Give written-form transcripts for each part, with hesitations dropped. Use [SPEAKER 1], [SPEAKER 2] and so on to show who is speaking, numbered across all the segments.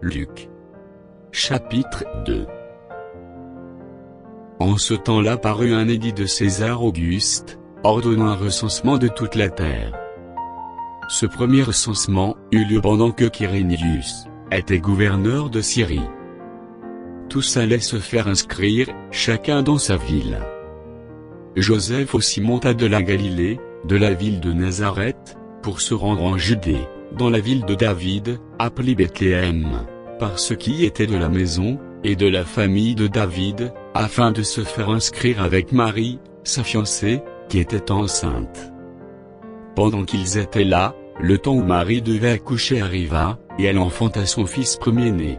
[SPEAKER 1] Luc. Chapitre 2. En ce temps-là parut un édit de César Auguste, ordonnant un recensement de toute la terre. Ce premier recensement eut lieu pendant que Quirinius était gouverneur de Syrie. Tous allaient se faire inscrire, chacun dans sa ville. Joseph aussi monta de la Galilée, de la ville de Nazareth, pour se rendre en Judée, dans la ville de David, appelée Bethléem, par ceux qui étaient de la maison, et de la famille de David, afin de se faire inscrire avec Marie, sa fiancée, qui était enceinte. Pendant qu'ils étaient là, le temps où Marie devait accoucher arriva, et elle enfanta son fils premier-né.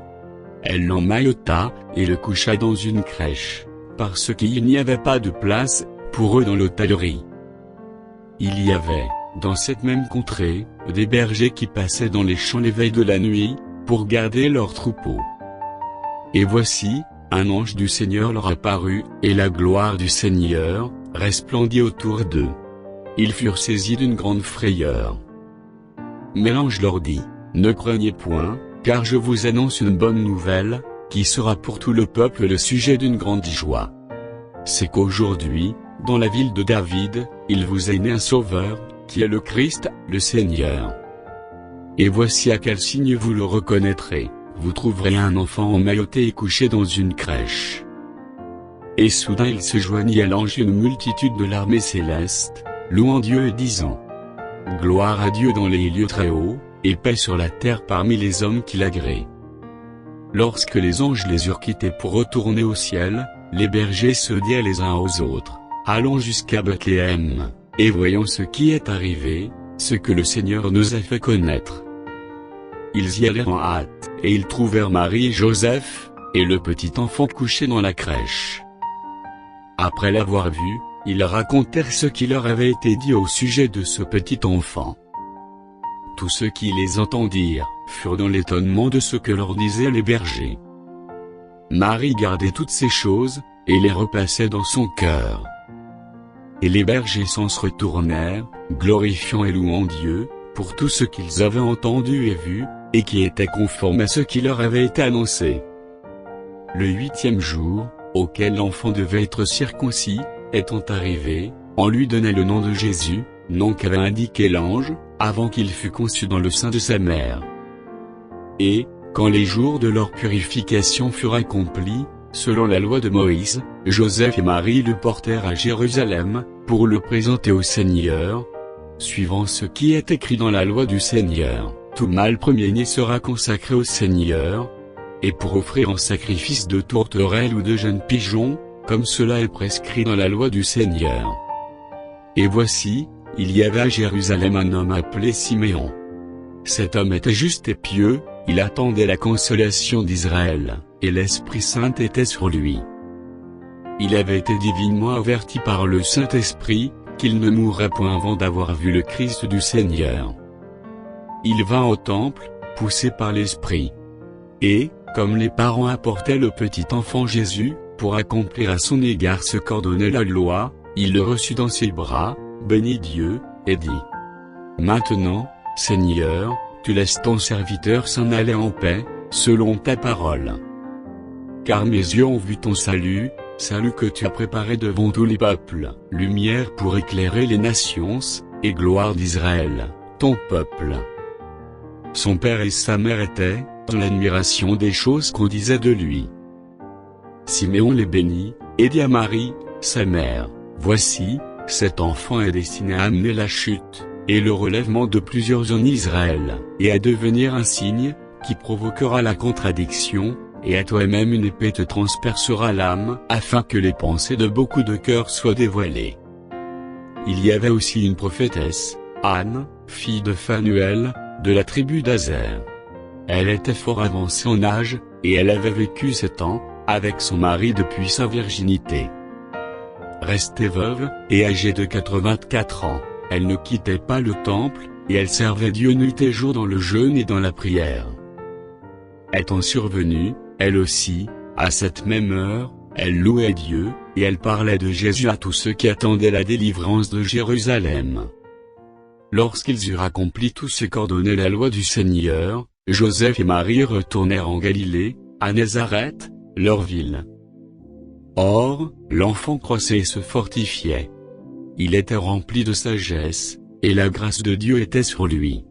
[SPEAKER 1] Elle l'emmaillota, et le coucha dans une crèche, parce qu'il n'y avait pas de place pour eux dans l'hôtellerie. Il y avait, dans cette même contrée, des bergers qui passaient dans les champs les veilles de la nuit, pour garder leurs troupeaux. Et voici, un ange du Seigneur leur apparut, et la gloire du Seigneur resplendit autour d'eux. Ils furent saisis d'une grande frayeur. Mais l'ange leur dit: Ne craignez point, car je vous annonce une bonne nouvelle, qui sera pour tout le peuple le sujet d'une grande joie. C'est qu'aujourd'hui, dans la ville de David, il vous est né un sauveur, qui est le Christ, le Seigneur. Et voici à quel signe vous le reconnaîtrez: vous trouverez un enfant emmailloté et couché dans une crèche. Et soudain il se joignit à l'ange une multitude de l'armée céleste, louant Dieu et disant: Gloire à Dieu dans les lieux très hauts, et paix sur la terre parmi les hommes qui l'agréent. Lorsque les anges les eurent quittés pour retourner au ciel, les bergers se dirent les uns aux autres: Allons jusqu'à Bethléem, et voyons ce qui est arrivé, ce que le Seigneur nous a fait connaître. Ils y allèrent en hâte, et ils trouvèrent Marie et Joseph, et le petit enfant couché dans la crèche. Après l'avoir vu, ils racontèrent ce qui leur avait été dit au sujet de ce petit enfant. Tous ceux qui les entendirent furent dans l'étonnement de ce que leur disaient les bergers. Marie gardait toutes ces choses, et les repassait dans son cœur. Et les bergers s'en retournèrent, glorifiant et louant Dieu, pour tout ce qu'ils avaient entendu et vu, et qui était conforme à ce qui leur avait été annoncé. Le 8e jour, auquel l'enfant devait être circoncis, étant arrivé, on lui donna le nom de Jésus, nom qu'avait indiqué l'ange, avant qu'il fût conçu dans le sein de sa mère. Et, quand les jours de leur purification furent accomplis, selon la loi de Moïse, Joseph et Marie le portèrent à Jérusalem, pour le présenter au Seigneur, suivant ce qui est écrit dans la loi du Seigneur. Tout mâle premier-né sera consacré au Seigneur, et pour offrir en sacrifice de tourterelles ou de jeunes pigeons, comme cela est prescrit dans la loi du Seigneur. Et voici, il y avait à Jérusalem un homme appelé Siméon. Cet homme était juste et pieux, il attendait la consolation d'Israël, et l'Esprit Saint était sur lui. Il avait été divinement averti par le Saint-Esprit, qu'il ne mourrait point avant d'avoir vu le Christ du Seigneur. Il vint au temple, poussé par l'Esprit. Et, comme les parents apportaient le petit enfant Jésus, pour accomplir à son égard ce qu'ordonnait la loi, il le reçut dans ses bras, bénit Dieu, et dit: Maintenant, Seigneur, tu laisses ton serviteur s'en aller en paix, selon ta parole. Car mes yeux ont vu ton salut, salut que tu as préparé devant tous les peuples, lumière pour éclairer les nations, et gloire d'Israël, ton peuple. Son père et sa mère étaient dans l'admiration des choses qu'on disait de lui. Siméon les bénit, et dit à Marie, sa mère: Voici, cet enfant est destiné à amener la chute, et le relèvement de plusieurs en Israël, et à devenir un signe, qui provoquera la contradiction, et à toi-même une épée te transpercera l'âme, afin que les pensées de beaucoup de cœurs soient dévoilées. Il y avait aussi une prophétesse, Anne, fille de Phanuel, de la tribu d'Aser. Elle était fort avancée en âge, et elle avait vécu 7 ans, avec son mari depuis sa virginité. Restée veuve, et âgée de 84 ans, elle ne quittait pas le temple, et elle servait Dieu nuit et jour dans le jeûne et dans la prière. Étant survenue, elle aussi, à cette même heure, elle louait Dieu, et elle parlait de Jésus à tous ceux qui attendaient la délivrance de Jérusalem. Lorsqu'ils eurent accompli tout ce qu'ordonnait la loi du Seigneur, Joseph et Marie retournèrent en Galilée, à Nazareth, leur ville. Or, l'enfant croissait et se fortifiait. Il était rempli de sagesse, et la grâce de Dieu était sur lui.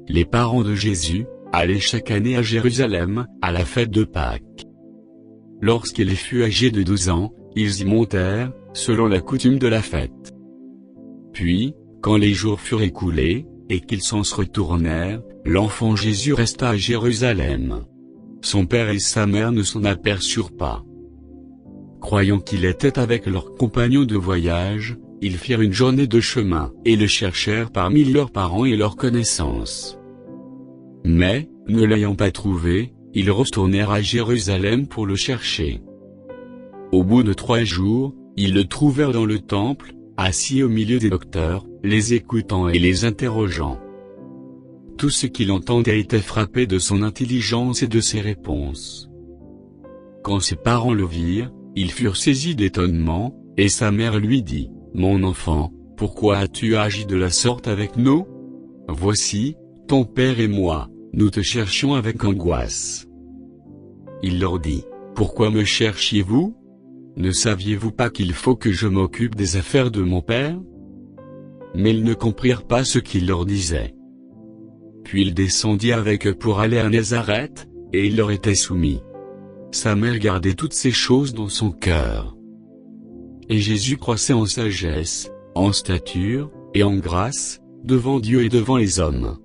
[SPEAKER 1] Les parents de Jésus allaient chaque année à Jérusalem, à la fête de Pâques. Lorsqu'il fut âgé de 12 ans, ils y montèrent, selon la coutume de la fête. Puis, quand les jours furent écoulés, et qu'ils s'en retournèrent, l'enfant Jésus resta à Jérusalem. Son père et sa mère ne s'en aperçurent pas. Croyant qu'il était avec leurs compagnons de voyage, ils firent une journée de chemin, et le cherchèrent parmi leurs parents et leurs connaissances. Mais, ne l'ayant pas trouvé, ils retournèrent à Jérusalem pour le chercher. Au bout de 3 jours, ils le trouvèrent dans le temple, assis au milieu des docteurs, les écoutant et les interrogeant. Tout ce qu'il entendait était frappé de son intelligence et de ses réponses. Quand ses parents le virent, ils furent saisis d'étonnement, et sa mère lui dit, « Mon enfant, pourquoi as-tu agi de la sorte avec nous? Voici, ton père et moi, nous te cherchions avec angoisse. » Il leur dit, « Pourquoi me cherchiez-vous? Ne saviez-vous pas qu'il faut que je m'occupe des affaires de mon père? » Mais ils ne comprirent pas ce qu'il leur disait. Puis il descendit avec eux pour aller à Nazareth, et il leur était soumis. Sa mère gardait toutes ces choses dans son cœur. Et Jésus croissait en sagesse, en stature, et en grâce, devant Dieu et devant les hommes.